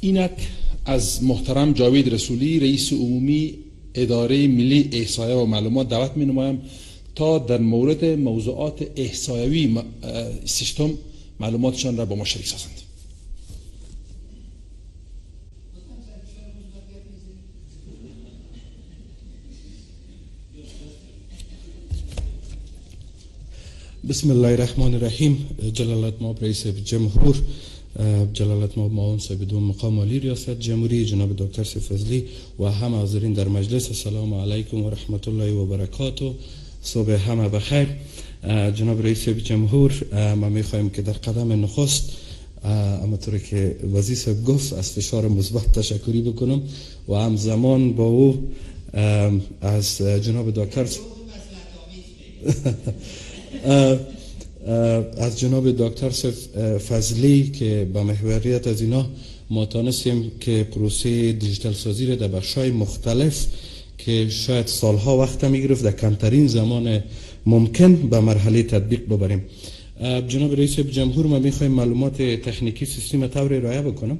اینک از محترم جاوید رسولی رئیس عمومی اداره ملی احصایه و معلومات دعوت می نمایم تا در مورد موضوعات احصایوی سیستم معلوماتشان را با ما شریک سازند. بسم الله الرحمن الرحیم. جلالت مآب رئیس جمهور، جلالت مآب معاون صاحب دوم مقام عالی ریاست جمهوری جناب دکتر فضلی و همه حاضرین در مجلس، السلام علیکم و رحمت الله و برکاته. صبح همه بخیر. جناب رئیس جمهور، ما میخواهیم که در قدم نخست همونطور که وزیر صاحب گفت از فشار مثبت تشکری بکنم و همزمان با او از جناب دکتر از جناب دکتر فضلی که با محوریت از اینا ما تانستیم که پروسه دیجیتال سازی را در بخش‌های مختلف که شاید سالها وقت میگرفت در کمترین زمان ممکن به مرحله تطبیق ببریم. جناب رئیس جمهور، ما میخوایم معلومات تکنیکی سیستم طوری ارائه بکنم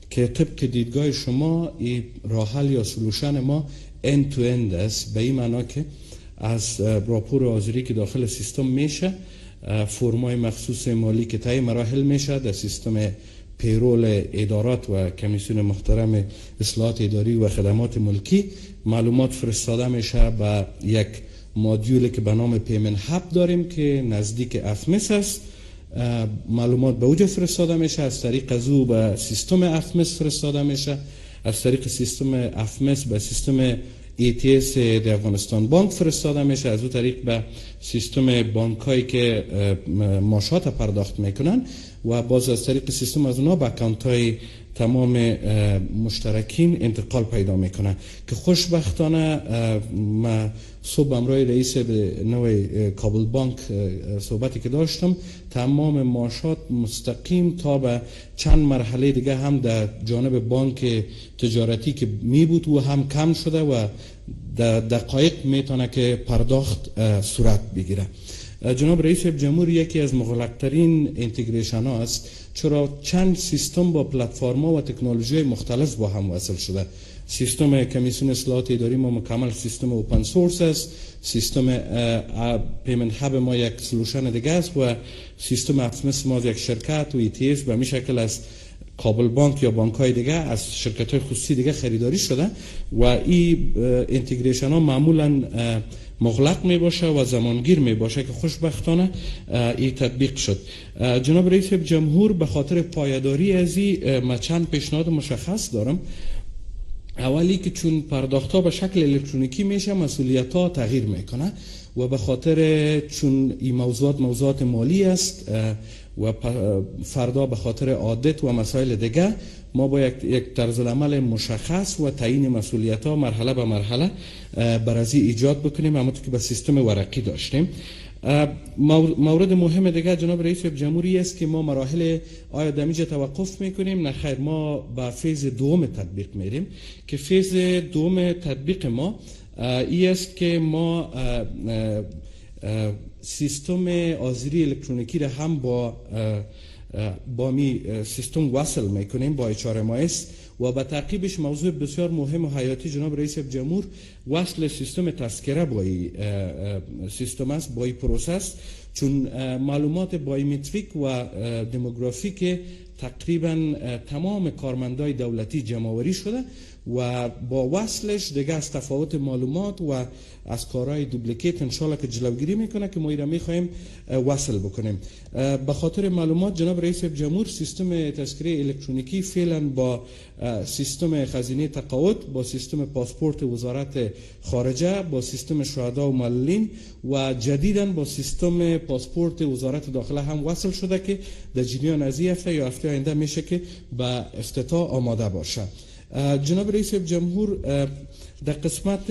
که طبق دیدگاه شما این راه حل یا سلوشن ما end to end است، به این معنا که از راپور حاضری که داخل سیستم میشه، فرمای مخصوص مالی که طی مراحل میشه در سیستم پیرول ادارات و کمیسیون محترم اصلاحات اداری و خدمات ملکی، معلومات فرستاده میشه به یک مدیولی که به نام پیمنت هاب داریم که نزدیک افمس است. معلومات به اوجه فرستاده میشه، از طریق از او به سیستم افمس فرستاده میشه، از طریق سیستم افمس به سیستم ETS در افغانستان بانک فرستاده میشه، از او طریق به سیستم بانک هایی که معاشات پرداخت میکنن و باز از طریق سیستم از اونا به اکانت های تمام مشترکین انتقال پیدا میکنه که خوشبختانه ما صبح امروز رئیس نوع کابل بانک صحبتی که داشتم، تمام معاشات مستقیم تا به چند مرحله دیگه هم در جانب بانک تجارتی که می بود و هم کم شده و در دقایق میتونه که پرداخت صورت بگیره. جناب رئیس جمهور، یکی از مغلق‌ترین اینتگریشن ها است، چرا چند سیستم با پلتفرم و تکنولوژی مختلف با هم وصل شده. سیستم کمیسیون اصلاحات اداری ما مکمل سیستم اوپن سورس است، سیستم پیمنت هاب ما یک سلوشن دیگه است و سیستم افمس ما یک شرکت و ETS به می شکل از کابل بانک یا بانک های دیگه از شرکت های خصوصی دیگه خریداری شده و این اینتگریشن ها معمولا مغلق می باشه و زمانگیر می باشه که خوشبختانه این تطبیق شد. جناب رئیس جمهور، به خاطر پایداری از این ما چند پیشنهاد مشخص دارم. اولی که چون پرداخت ها به شکل الکترونیکی میشه، مسئولیت ها تغییر میکنه و به خاطر چون این موضوعات مالی است و فردا به خاطر عادت و مسائل دیگه ما با یک طرز العمل مشخص و تعیین مسئولیت ها مرحله به مرحله برازی ایجاد بکنیم، همونطور که به سیستم ورقی داشتیم. مورد مهم دیگه جناب رئیس جمهوری است که ما مراحل آیا دمیج توقف میکنیم؟ نه خیر، ما به فیز دوم تطبیق میریم که فیز دوم تطبیق ما ای است که ما سیستم حاضری الکترونیکی را هم با می سیستم وصل میکنیم با HRMS و به تعقیبش موضوع بسیار مهم و حیاتی جناب رئیس جمهور وصل سیستم تذکره با سیستم است، با پروسس، چون معلومات بایومتریک و دموگرافیک تقریبا تمام کارمندای دولتی جمع‌آوری شده و با وصلش دیگه از تفاوت معلومات و از کارهای دوپلیکیت انشالله که جلوگیری میکنه که ما ایرا میخوایم وصل بکنیم. به خاطر معلومات جناب رئیس جمهور، سیستم تذکره الکترونیکی فعلا با سیستم خزینه تقاعد، با سیستم پاسپورت وزارت خارجه، با سیستم شهدا و معلولین و جدیداً با سیستم پاسپورت وزارت داخله هم وصل شده که در جریان از هفته یا هفته آینده میشه که به افتتاح آماده باشه. جناب رئیس جمهور، در قسمت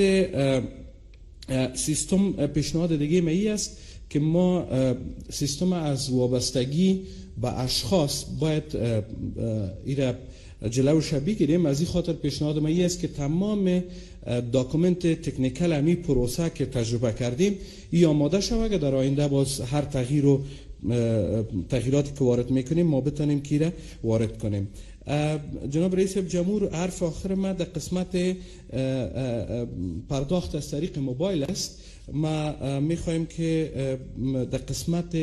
سیستم پیشنهاد دیگه ما است که ما سیستم از وابستگی به اشخاص باید ایره جلوش بگیریم. از این خاطر پیشنهاد ما است که تمام داکومنت تکنیکال امی پروسه که تجربه کردیم ای آماده شود که در آینده باز هر تغییراتی که وارد میکنیم ما بتونیم که وارد کنیم. جناب رئیس جمهور، حرف آخر ما در قسمت پرداخت از طریق موبایل است. ما میخواهیم که در قسمت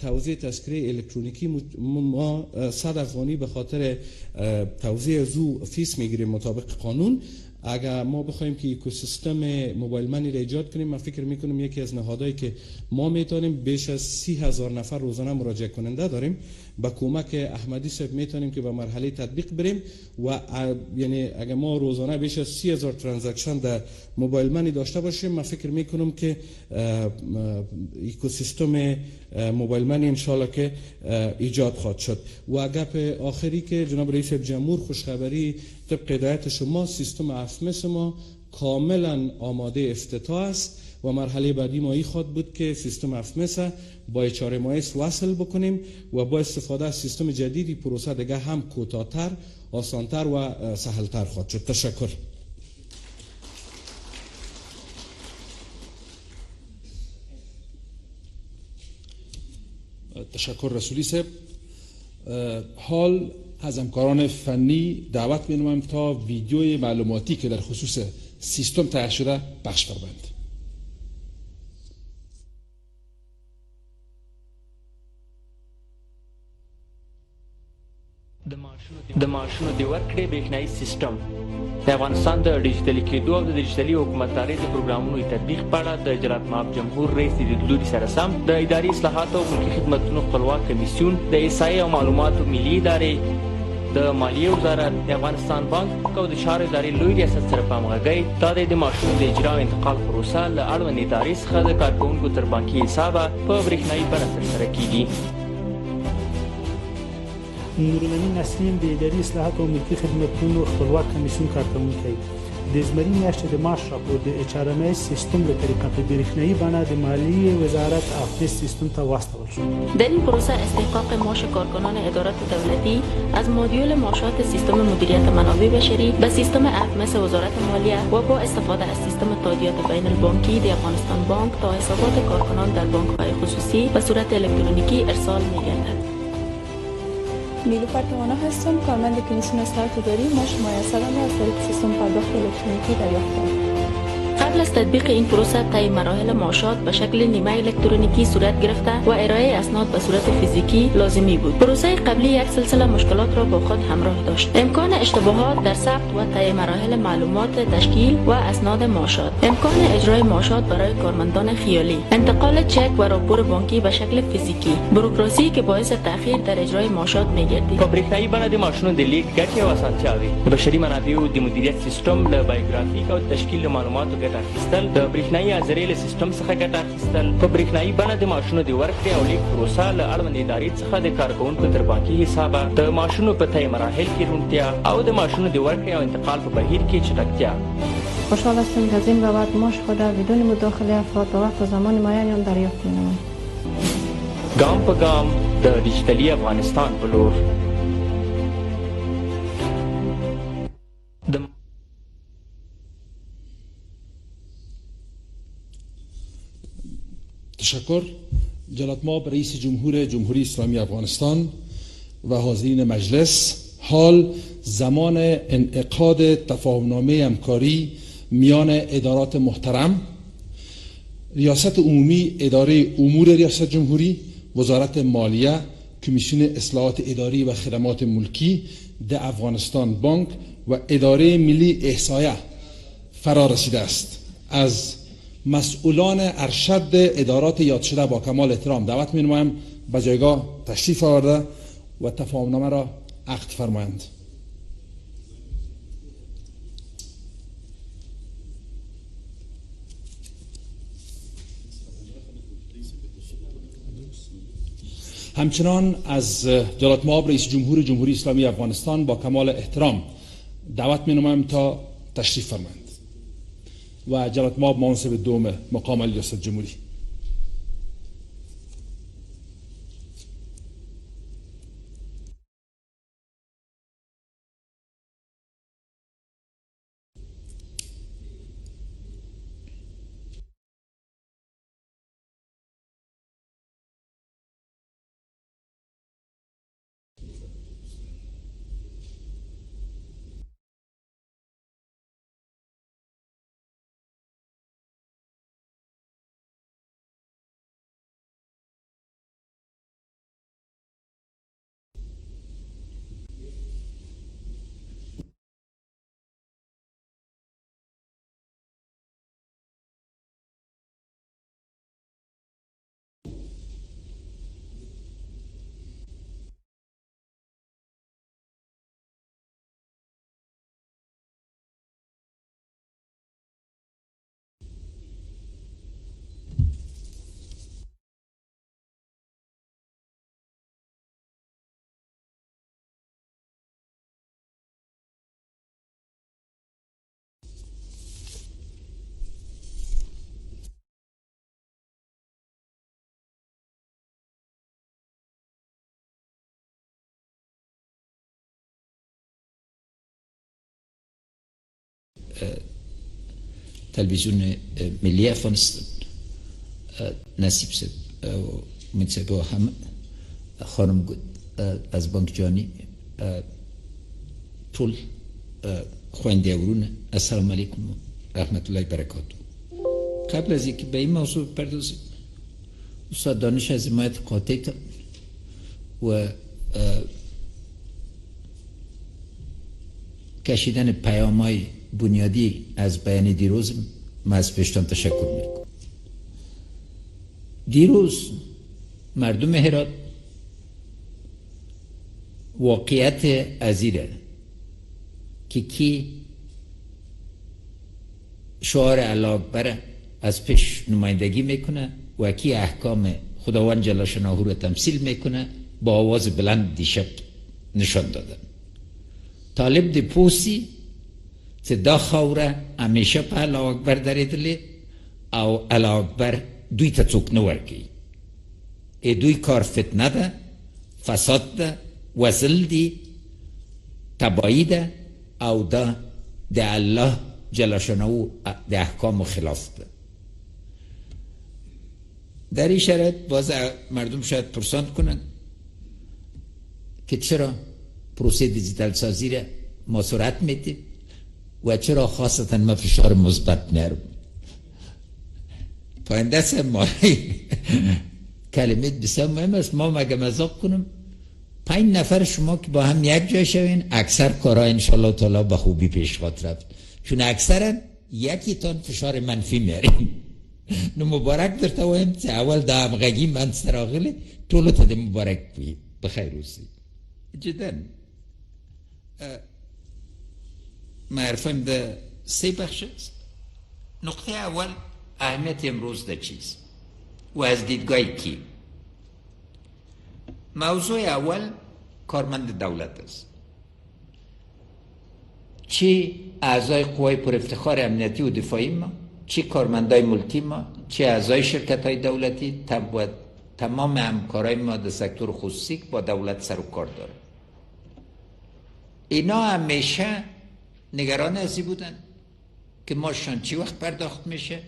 توزیع تذکره الکترونیکی ما 100 افغانی به خاطر توزیع زو فیس میگیریم مطابق قانون. اگر ما بخوایم که اکوسیستم موبایل منی را ایجاد کنیم، من فکر میکنم یکی از نهادهایی که ما میتونیم بیش از 30,000 نفر روزانه مراجعه کننده داریم، با کمک احمدی صاحب میتونیم که به مرحله تطبیق بریم و یعنی اگر ما روزانه بیش از 30,000 ترانزکشن در موبایل منی داشته باشیم، من فکر میکنم که اکوسیستم موبایل منی انشالله که ایجاد خواهد شد. و گپ آخری که جناب رئیس جمهور، خوشخبری طبق هدایت شما، سیستم افمس ما کاملا آماده افتتاح است و مرحله بعدی ما ای خواهد بود که سیستم افمس با HRMIS وصل بکنیم و با استفاده از سیستم جدیدی پروسه دیگه هم کوتاه‌تر، آسانتر و سهلتر خواهد شد. تشکر. تشکر رسولی صاحب. حال از همکاران فنی دعوت می‌نمایم تا ویدیوی معلوماتی که در خصوص سیستم تهیه شده پخش فرمایند. د معاشونو د ورکړې برېښنایي سیستم د افغانستان د ډیجیټلي کېدو او د ډیجیټلي حکومتدارۍ د پروګرامونو تطبیق په اړه د جلال مآب جمهور رئیس د لیدلوري سره سم د اداري اصلاحاتو او ملکي خدمتونو خپلواک کمیسیون، د احصایې او معلوماتو ملي ادارې، د مالیې وزارت، د افغانستان بانک او د چارو ادارې لوی ریاست سره په همغږۍ دا د معاشونو د اجرا او انتقال پروسه له اړوندې ادارې څخه د کارکوونکو تر بانکي حسابه په برېښنایي بڼه ترسره کیږي. نورالامین نسرین د اداري اصلاحاتو او ملکي خدمتونو خپلواک کمیسیون کارکوونکی د زمري میاشتې د معاش راپور د HRMIS سیستم له طریقه په برېښنایي بڼه د مالیې وزارت افمس سیستم ته واستول شد. در این پروسه استحقاق معاش کارکنان ادارات دولتی از مدیول معاشات سیستم مدیریت منابع بشری به سیستم افمس وزارت مالیه و با استفاده از سیستم تادیات بین البانکی د افغانستان بانک تا حسابات کارکنان در بانک‌های خصوصی به صورت الکترونیکی ارسال می‌گردد. نیلوفر توانا هستم، کارمند کمیسیون اصلاحات اداری. معاش میسرانه از طریق سیستم پرداخت الکترونیکی دریافت کردم. قبل از تطبیق این پروسه طی مراحل معاشات به شکل نیمه الکترونیکی صورت گرفته و ارائه اسناد به صورت فیزیکی لازمی بود. پروسه قبلی یک سلسله مشکلات را با خود همراه داشت. امکان اشتباهات در ثبت و طی مراحل معلومات تشکیل و اسناد معاشات، امکان اجرای معاشات برای کارمندان خیالی، انتقال چک و راپور بانکی به شکل فیزیکی، بوروکراسی که باعث تأخیر در اجرای معاشات می‌گردید. په برېښنایي بڼه د معاشونو د لیږد ګټې او اسانتیاوې، د بشري منابعو د مدیریت سیستم، د بایوګرافیک او تشکیل معلوماتو ګټه اخیستل، د برېښنایي عذرې له سیستم څخه ګټه اخیستل، په برېښنایي بڼه د معاشونو د ورکړې او لیږد پروسه له اړوندې ادارې څخه د کارکوونکو تر بانکي حسابه، د معاشونو په طی مراحل کې روڼتیا او د معاشونو د ورکړې او انتقال په بهیر کې چټکتیا. خوشحال هستیم که از این به بعد معاش خود را بدون مداخله افراد و وقت و زمان معین آن دریافت می‌نماییم. ګام په ګام د ډیجیټلي افغانستان په لور. تشکر. جلال مآب رئیس جمهور جمهوری اسلامی افغانستان و حاضرین مجلس، حال زمان انعقاد تفاهمنامه همکاری میان ادارات محترم، ریاست عمومی اداره امور ریاست جمهوری، وزارت مالیه، کمیسیون اصلاحات اداری و خدمات ملکی، د افغانستان بانک و اداره ملی احصایه فرا رسیده است. از مسئولان ارشد ادارات یاد شده با کمال احترام دعوت می‌نمایم به جایگاه تشریف آورده و تفاهمنامه را عقد فرمایند. همچنان از جلال مآب رئیس جمهور جمهوری اسلامی افغانستان با کمال احترام دعوت می‌نمایم تا تشریف فرمایند و جلال مآب منصب دوم مقام ریاست جمهوری. تلویزیون ملی افغانستان نصیب صاحب و امید صاحب و هم خانم گود از بانک جهانی ټول خویندې ورونه السلام علیکم و رحمت الله برکاته. قبل از اینکه به این موضوع بپردازیم استاد دانش از حمایت قاطع و کشیدن پیام‌های بنیادی از بیان دیروز من از پیشتان تشکر میکنم. دیروز مردم هرات واقعیت ازیره که کی شعار الله اکبر از پیش نمایندگی میکنه و کی احکام خداوند جل شانه رو تمثیل میکنه با آواز بلند دیشب نشان دادن. طالب دی پوسی چې دا خاوره همیشه په الله اکبر درېدلې او الله اکبر دوی ته څوک نه ورکوي. دوی کار فتنه ده، فساد ده، وزل دی، تباهی ده او دا د الله جل شانه د احکام خلاف ده. در این شرایط باز مردم شاید پرسان کنند که چرا پروسه دیجیتال سازی را ما سرعت میدیم و چرا خاصتا ما فشار مثبت میارم. پاینده سه ماهی کلمه بسیار مهم است. ما مگه مذاق کنم 5 نفر شما که با هم یک جای شوین اکثر کارها انشالله تعالی به خوبی پیش خواهد رفت، چون اکثرا یکی تان فشار منفی میاریم. نو مبارک در توایم چه اول دا همغگی من سراغله طولو تا ده مبارک بید بخیر روسی جدا. ما عرفیم ده 3 بخش است. نقطه اول اهمیت امروز ده چیز و از دیدگاه کی. موضوع اول کارمند دولت است. چی اعضای قوای پر افتخار امنیتی و دفاعی ما، چی کارمندای ملکی ما، چی اعضای شرکت های دولتی، تمام همکارای ما در سکتور خصوصی با دولت سر و کار داره. اینا همیشه نگران ازی بودن که ماشان چی وقت پرداخت میشه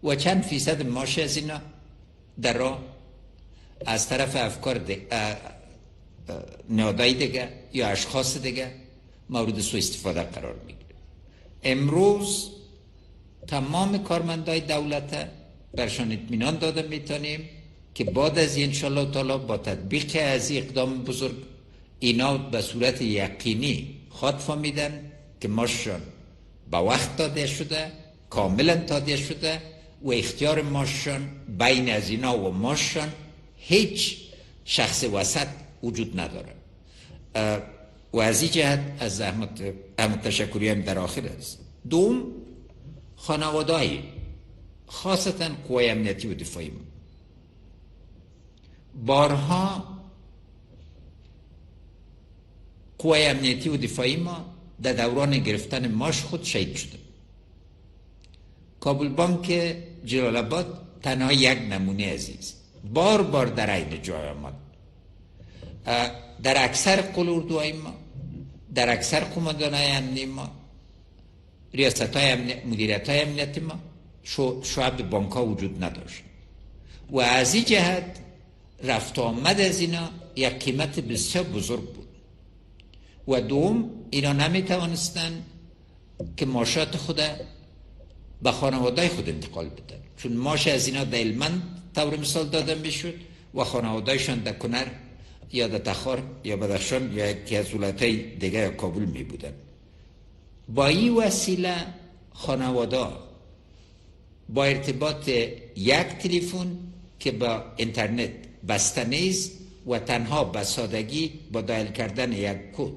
و چند فیصد ماش از اینا در راه از طرف افکار نهادهای دیگه یا اشخاص دیگه مورد سوء استفاده قرار میگیره. امروز تمام کارمندای دولت برشان اطمینان داده میتونیم که بعد از انشالله تعالی با تطبیق از اقدام بزرگ اینا به صورت یقینی خود فهمیدن که ماشان با وقت داده شده، کاملا داده شده و اختیار ماشان بین از اینا و ماشان هیچ شخص وسط وجود نداره. و از این جهت از زحمت تشکری هم در آخر است. دوم خانواده‌ای خاصتا قوای امنیتی و دفاعی بارها قوای امنیتی و دفاعی ما در دوران گرفتن ماش خود شهید شده. کابل بانک جلال آباد تنها یک نمونه عزیز بار بار در عین جای آمد. در اکثر قلوردوهای ما، در اکثر قماندانهای امنی ما، ریاستهای مدیریتهای امنیتی ما شعب بانک ها وجود نداشت و از این جهت رفت آمد از اینا یک قیمت بسیار بزرگ بود. و دوم اینا نمی توانستن که ماشات خود به خانواده خود انتقال بدن، چون ماش از اینا در هلمند طور مثال داده میشد و خانوادهشان در کنر یا در تخار یا بدخشان یا یکی از ولایت‌های دیگه یا کابل می بودن. با این وسیله خانواده با ارتباط یک تلفن که با اینترنت بسته نیست و تنها به سادگی با دایل کردن یک کد،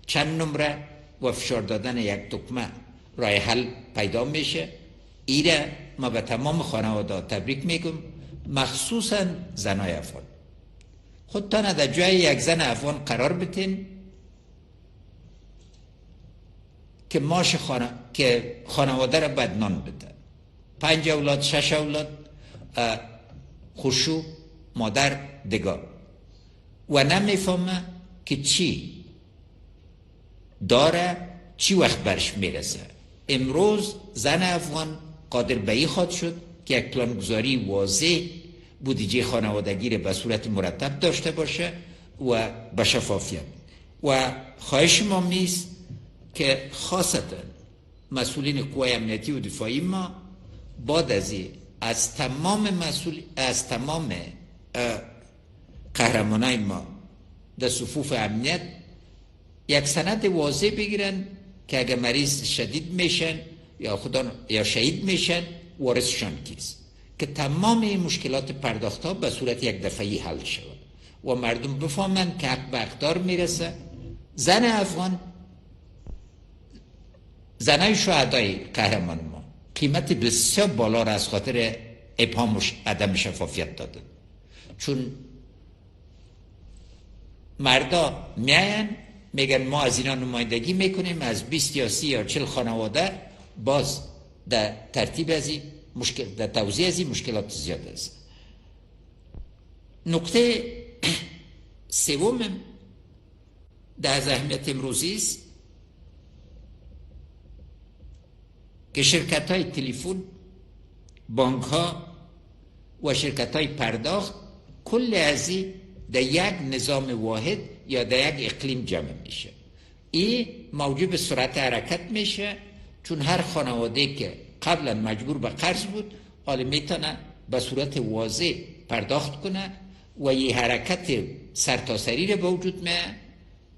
چند نمره و فشار دادن یک دکمه راه حل پیدا میشه. ایره ما به تمام خانواده تبریک میگم، مخصوصا زنای افغان. خودتان در جای یک زن افغان قرار بتین که ماش که خانواده را بدنان بده، 5 اولاد 6 اولاد خوشو مادر دگاه و نمیفهمه که چی داره چی وقت برش میرسه امروز زن افغان قادر به این خواهد شد که یک پلانگذاری واضح بودجه خانوادگی را به صورت مرتب داشته باشه و به شفافیت. و خواهش ما میست که خاصتا مسئولین قوای امنیتی و دفاعی ما بعد از تمام قهرمانای ما در صفوف امنیت یک سند واضح بگیرن که اگر مریض شدید میشن یا شهید میشن وارثشان کیست، که تمام این مشکلات پرداخت ها به صورت یک دفعی حل شود و مردم بفهمن که حق به اقدار میرسه. زن افغان، زنای شهدای قهرمان ما قیمت بسیار بالا را از خاطر ابهام و عدم شفافیت دادن، چون مردا میاین میگن ما از اینا نمایندگی میکنیم، از 20 یا 30 یا 40 خانواده، باز در ترتیب از این مشکل، در توضیح از این مشکلات زیاد است. نکته سوم در اهمیت امروزی است که شرکت های تلفن، بانک ها و شرکت های پرداخت کل از این در یک نظام واحد یا در یک اقلیم جمع میشه. این موجب سرعت حرکت میشه، چون هر خانواده که قبلا مجبور به قرض بود حالا میتونه به صورت واضح پرداخت کنه و یه حرکت سرتاسری رو به وجود میاره.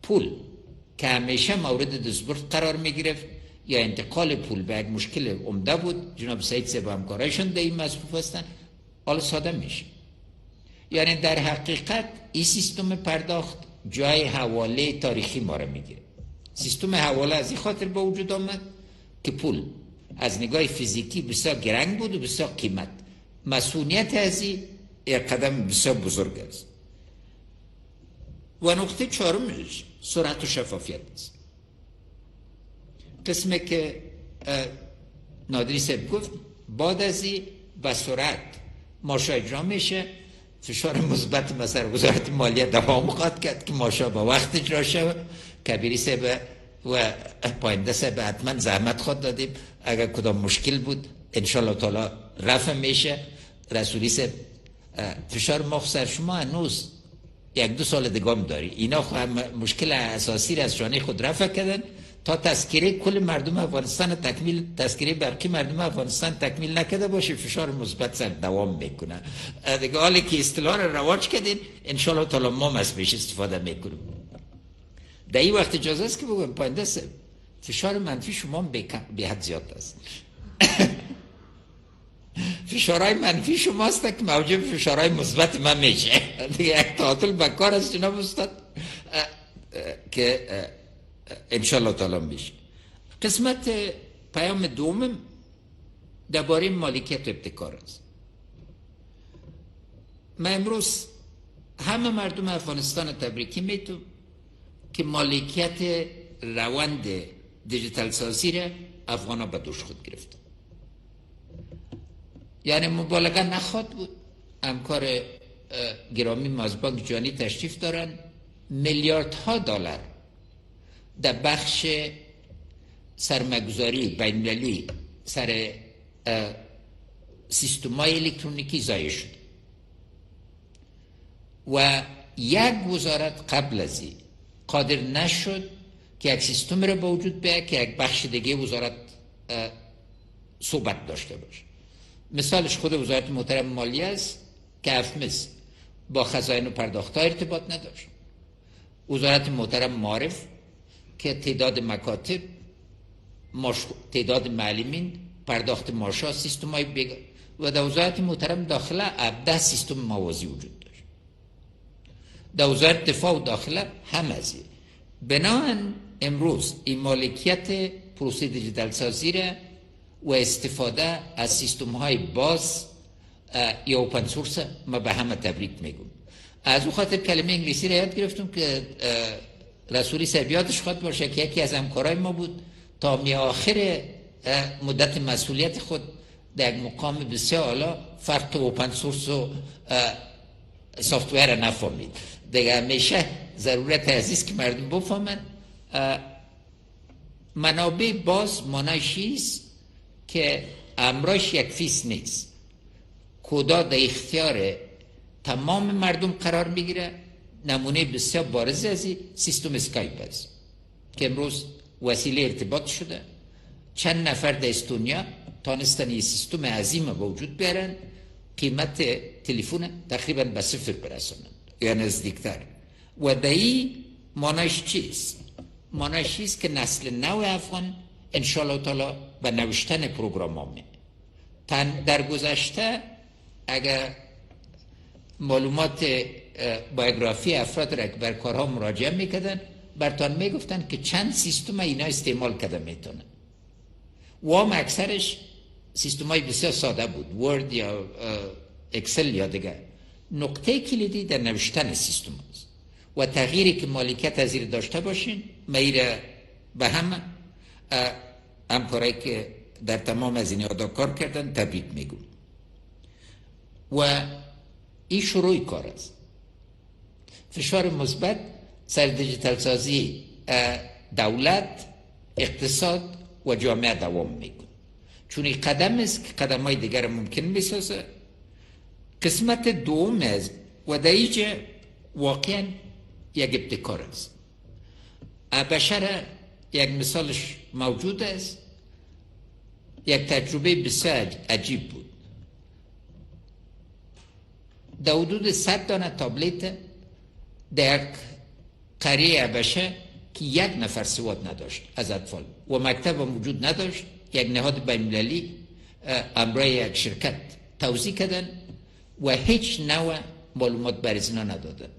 پول که همیشه مورد دزبرد قرار میگرفت یا انتقال پول به یک مشکل عمده بود، جناب سعید صاحب همکارایشون در این مصروف هستن، حالا ساده میشه. یعنی در حقیقت این سیستم پرداخت جای حواله تاریخی ما را میگیره. سیستم حواله از این خاطر به وجود آمد که پول از نگاه فیزیکی بسیار گرنگ بود و بسیار قیمت. مسئولیت از این قدم بسیار بزرگ است. و نقطه چهارمش سرعت و شفافیت است. قسمه که نادری صاحب گفت بعد از این به سرعت ماشا اجرا میشه، فشار مثبت مثلا وزارت مالیه دوام خواهد کرد که ماشا با وقت اجرا شود. کبیری صاحب و پاینده صاحب حتما زحمت خود دادیم، اگر کدام مشکل بود انشالله تعالی رفع میشه. رسولی صاحب فشار مخ سر شما هنوز 1-2 سال دیگه داری، اینا مشکل اساسی را از شانه خود رفع کردن تا تذکره کل مردم افغانستان تذکره برقی مردم افغانستان تکمیل نکرده باشه، فشار مثبت سر دوام میکنه دیگه. حالی که اصطلاح را رواج کردین انشالله تعالی ما از بهش استفاده میکنیم. در این وقت اجازه است که بگم پاینده صاحب فشار منفی شما به حد زیاد است. فشارهای منفی شماست که موجب فشارهای مثبت من میشه دیگه. یک تعادل بکار است جناب استاد که انشالله تعالی میشه. قسمت پیام دوم درباره مالکیت و ابتکار است. من امروز همه مردم افغانستان تبریکی میتونم که مالکیت روند دیجیتال سازی را افغانا به دوش خود گرفتن. یعنی مبالغه نخواد بود. همکار گرامی ما از بانک جهانی تشریف دارن، میلیاردها دلار در بخش سرمایه‌گذاری بین‌المللی سر سیستم‌های الکترونیکی ضایع شد و یک وزارت قبل از این قادر نشد که یک سیستم را به وجود بیاره که یک بخش دیگه وزارت صحبت داشته باشه. مثالش خود وزارت محترم مالیه است که افمس با خزائن و پرداخت‌ها ارتباط نداشت. وزارت محترم معارف که تعداد مکاتب، تعداد معلمین، پرداخت معاشات، سیستم‌های بگاه، و در وزارت محترم داخله 17 سیستم موازی وجود داشت. در وزارت دفاع و داخله هم از این. بنابراین امروز این مالکیت پروسه دیجیتال سازی را و استفاده از سیستم‌های باز یا اوپن سورس ما به همه تبریک میگم. از اون خاطر کلمه انگلیسی را یاد گرفتم که رسولی صاحب یادش خواهد باشه که یکی از همکارای ما بود تا می آخر مدت مسئولیت خود در یک مقام بسیار اعلی فرق اوپن سورس و سافتویر را نفهمید. دیگه همیشه ضرورت عزیز که مردم بفهمن منابع باز مانایشیست که امرش یک فیس نیست، کدا در اختیار تمام مردم قرار میگیره. نمونه بسیار بارز از سیستم اسکایپ است که امروز وسیله ارتباط شده. چند نفر در استونیا تانستن این سیستم عظیم به وجود بیارن، قیمت تلفن تقریبا به صفر برسونن یا نزدیکتر. و دایی مانایش چیست؟ مانایش چیست که نسل نو افغان انشاءالله تعالی به نوشتن پروگرامامه. در گذشته اگر معلومات بایوگرافی افراد را که بر کارها مراجعه میکردن، برتان میگفتن که چند سیستم اینا استعمال کرده میتونن. و هم اکثرش سیستم های بسیار ساده بود، ورد یا اکسل یا دیگر. نقطه کلیدی در نوشتن سیستم است و تغییری که مالکیت از این داشته باشین میره به همکارایی که در تمام از این ادا کار کردن تبریک میگم. و این شروع کار است. فشار مثبت سر دیجیتال سازی دولت، اقتصاد و جامعه دوام میکنه، چون این قدم است که قدم های دیگر ممکن میسازه. قسمت دوم است و در اینجا واقعا یک ابتکار است. بشر یک مثالش موجود است. یک تجربه بسیار عجیب بود. در حدود 100 دانه تابلت در قریه بشه که یک نفر سواد نداشت از اطفال و مکتب موجود نداشت. یک نهاد بین‌المللی امرای یک شرکت توزیع کردن و هیچ نوع معلومات بر از اینا ندادن.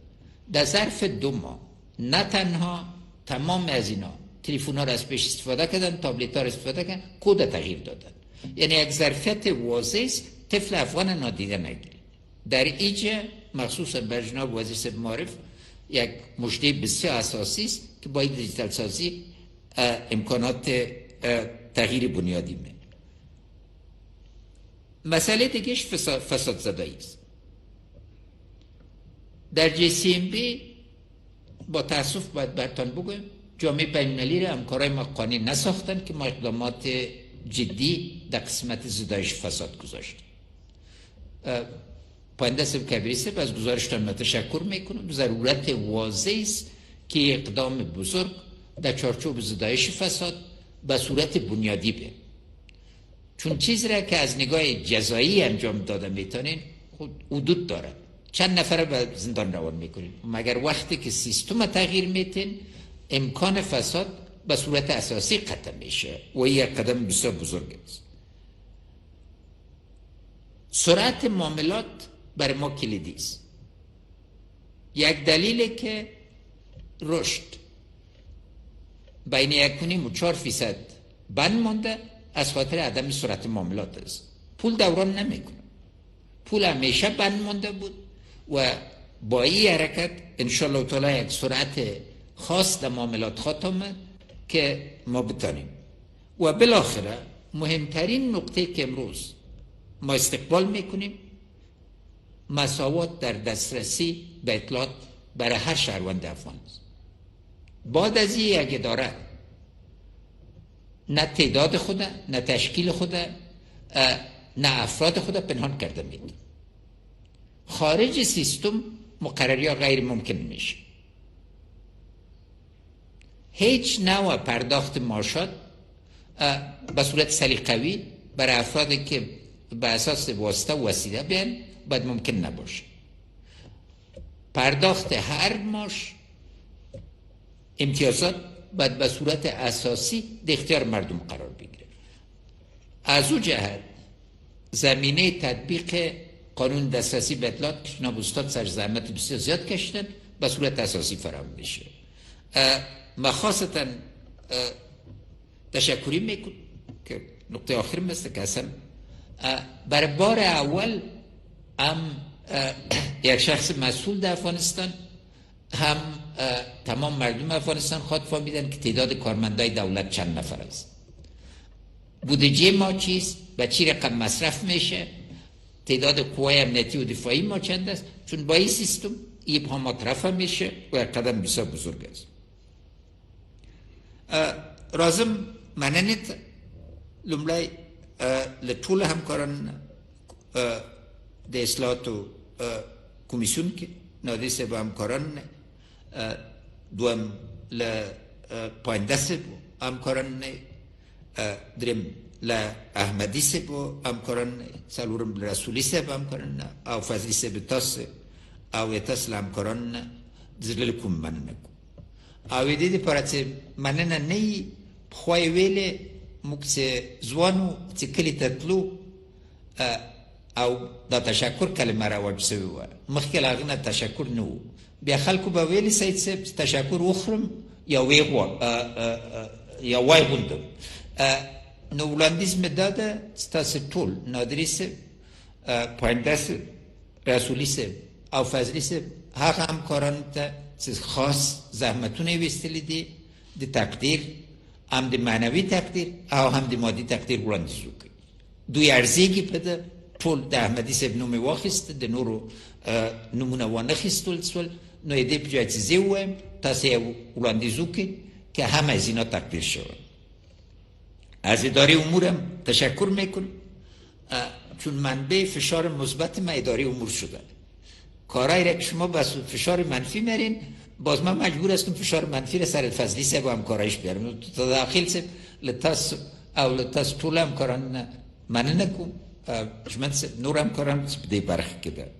در ظرف 2 ماه نه تنها تمام از اینا تلفن ها را از پیش استفاده کردن، تابلت ها را استفاده کردن، کد تغییر دادن. یعنی یک ظرفیت واضح است طفل افغان نادیده نگیره. در اینجا مخصوصا بر جناب وزیر صاحب معرف یک مشته بسیار اساسی است که با دیجیتال سازی امکانات تغییر بنیادی می. مسئله دیگهش فساد زدایی است. در JCMB با تاسف باید برتان بگویم جامعه بین‌المللی را همکارای ما قانع نساختن که ما اقدامات جدی در قسمت زدایش فساد گذاشتیم. پاینده صاحب کبیری صاحب از گزارشتان ما تشکر میکنم. ضرورت واضح است که اقدام بزرگ در چارچوب زدایش فساد به صورت بنیادی به، چون چیزی را که از نگاه جزایی انجام داده میتونین خود حدود داره. چند نفر به زندان روان میکنین، مگر وقتی که سیستم تغییر میتین امکان فساد به صورت اساسی قطع میشه و یک قدم بسیار بزرگ است. سرعت معاملات برای ما کلیدی است. یک دلیل که رشد بین 1.5 و 4% بند مانده از خاطر عدم سرعت معاملات است. پول دوران نمیکنه، پول همیشه بند مانده بود و با این حرکت انشالله تعالی یک سرعت خاص در معاملات خاتمه که ما بتانیم. و بالاخره مهمترین نقطه که امروز ما استقبال میکنیم مساوات در دسترسی به اطلاعات برای هر شهروند افغان است. بعد از این یک اداره نه تعداد خود، نه تشکیل خود، نه افراد خود پنهان کرده میده. خارج سیستم مقرری ها غیر ممکن میشه. هیچ نوع پرداخت معاشات به صورت سلیقه‌ای برای افرادی که به اساس واسطه و وسیله بیان باید ممکن نباشه. پرداخت هر معاش امتیازات باید به صورت اساسی در اختیار مردم قرار بگیره. از او جهت زمینه تطبیق قانون دسترسی به اطلاعات که جناب استاد سر زحمت بسیار زیاد کشیدن به صورت اساسی فراهم میشه. ما خاصتا تشکری میکنم که نقطه آخر مثل که اصلا برای بار اول هم یک شخص مسئول در افغانستان هم تمام مردم افغانستان خود فهمیدن که تعداد کارمندای دولت چند نفر است، بودجه ما چیست، به چی رقم مصرف میشه، تعداد قوای امنیتی و دفاعی ما چند است. چون با این سیستم این ابهامات رفع میشه و یک قدم بسیار بزرگ است. رازم مننت لملای لطول همکاران د اصلاحات و کمیسیون که نادی سه با همکاران دوام ل پاینده سه با همکاران درم ل احمدی سه با همکاران سالورم رسولی سه با همکاران او فضلی سه بتاس او تاس ل همکاران زلل کم من نکو او دیدی پرات منن نی خوای ویله مکس زوانو تکلی تطلو او دا تشکر کلمه رواج سوی و مخکل اغنه تشکر نو بیا خلکو با ویلی سید سب تشکر اخرم یا یا وای بندم نو ولاندیزم داده ستاس طول نادری سب پاینده سب رسولی سب او فضلی سب حق هم کاران تا خاص زحمتونه ویستلی دی تقدیر هم دی معنوی تقدیر او هم دی مادی تقدیر ولاندیزو که دوی ارزیگی پده طول ده احمدی سب نومی واخست ده نورو نمونه وانخستول سول نو ایده بجای چیزی ویم تاسی ولاندیزو که همه از اینا تقدیر شود. از اداره امورم تشکر میکنم چون منبع فشار مثبت من اداره امور شده. کارایی را که شما با فشار منفی میرین باز من مجبور هستم فشار منفی را سر فضلی سه با هم کارایش بیارم تا داخل سه لطاس طول هم کاران من نکن شما نور هم کاران بده برخ کده.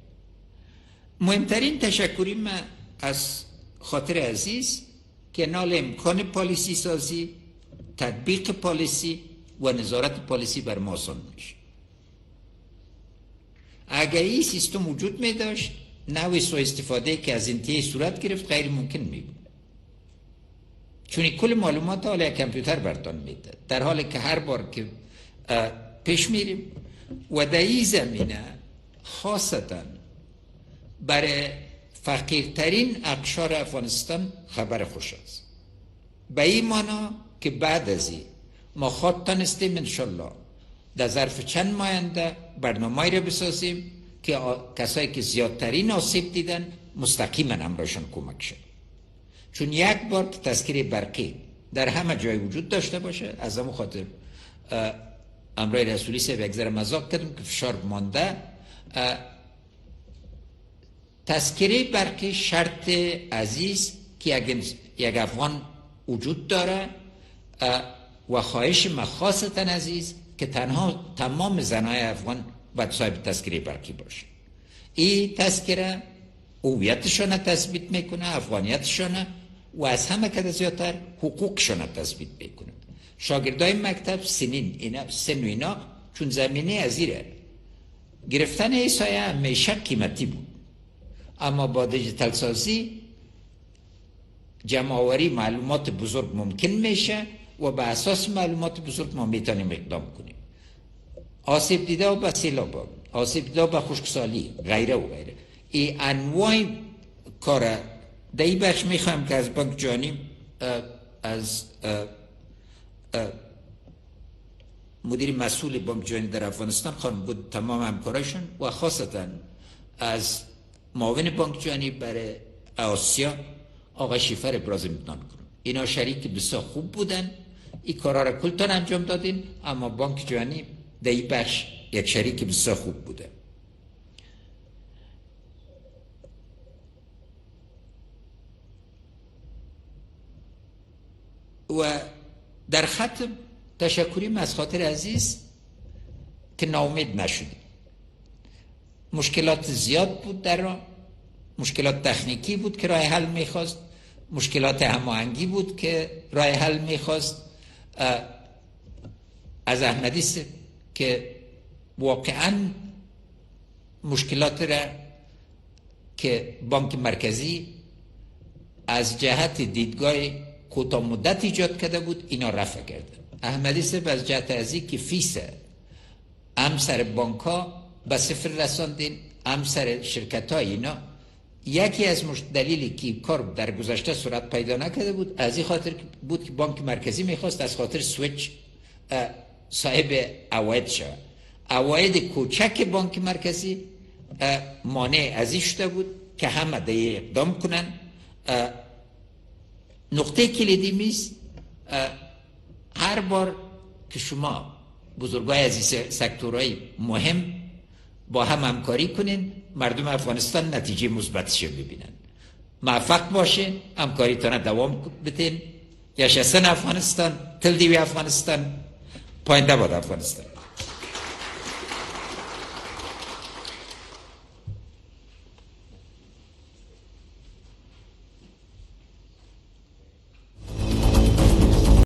مهمترین تشکری من از خاطر عزیز که نال امکان پالیسی سازی تطبیق پالیسی و نظارت پالیسی بر ما آسان میشه. اگر این سیستم وجود می داشت نوع سوء استفاده که از انتهای صورت گرفت غیر ممکن می بود، چون کل معلومات حالا کامپیوتر برتان میده در حالی که هر بار که پیش میریم و در این زمینه خاصتا برای فقیرترین اقشار افغانستان خبر خوش است. به این معنا که بعد از این ما خواهد تانستیم انشالله در ظرف چند ماه آینده برنامه‌ای را بسازیم که کسایی که زیادترین آسیب دیدن مستقیما امرشان کمک شد. چون یک بار تذکره برقی در همه جای وجود داشته باشه از همون خاطر امرای رسولی سه یک ذره مذاق کردم که فشار مانده. تذکره برقی شرط عزیز که یک افغان وجود داره و خواهش مخاصتا عزیز که تنها تمام زنای افغان باید صاحب تذکره برقی باشه. این تذکره هویتشان تثبیت میکنه، افغانیتشان و از همه که زیادتر حقوقشان تثبیت میکنه. شاگردای مکتب سن و اینا چون زمینه ازیره گرفتن ایسایه همیشه قیمتی بود، اما با دیجیتال سازی جمع‌آوری معلومات بزرگ ممکن میشه و به اساس معلومات بزرگ ما میتونیم اقدام کنیم. آسیب دیده به سیلاب، آسیب دیده به خشکسالی غیره و غیره. این انواع کار در این بخش میخوایم که از بانک جهانی از مدیر مسئول بانک جهانی در افغانستان خانم بود تمام همکارایشون و خاصتا از معاون بانک جهانی برای آسیا آقای شیفر ابراز امتنان کنم. اینا شریک بسیار خوب بودن، این کارا را کلتان انجام دادین، اما بانک جهانی در این بخش یک شریک بسیار خوب بوده. و در ختم تشکریم از خاطر عزیز که ناامید نشدیم. مشکلات زیاد بود در راه، مشکلات تکنیکی بود که راه حل میخواست، مشکلات هماهنگی بود که راه حل میخواست. از احمدی که واقعا مشکلات را که بانک مرکزی از جهت دیدگاه کوتاه مدت ایجاد کرده بود اینا رفع کرده. احمدی صاحب از جهت ازی که فیس هم سر بانک ها به صفر رساندین، هم سر شرکت ها اینا. یکی از دلیلی که کار در گذشته صورت پیدا نکرده بود از این خاطر بود که بانک مرکزی میخواست از خاطر سویچ صاحب عواید شود. عواید کوچک بانک مرکزی مانع از این شده بود که همه دیگه اقدام کنن. نقطه کلیدی میز هر بار که شما بزرگای از این سکتورهای مهم با هم همکاری کنین، مردم افغانستان نتیجه مثبتش ببینن. موفق باشین، همکاریتان دوام بدین. یاشسن افغانستان، تل دیوی افغانستان، پاینده باد افغانستان.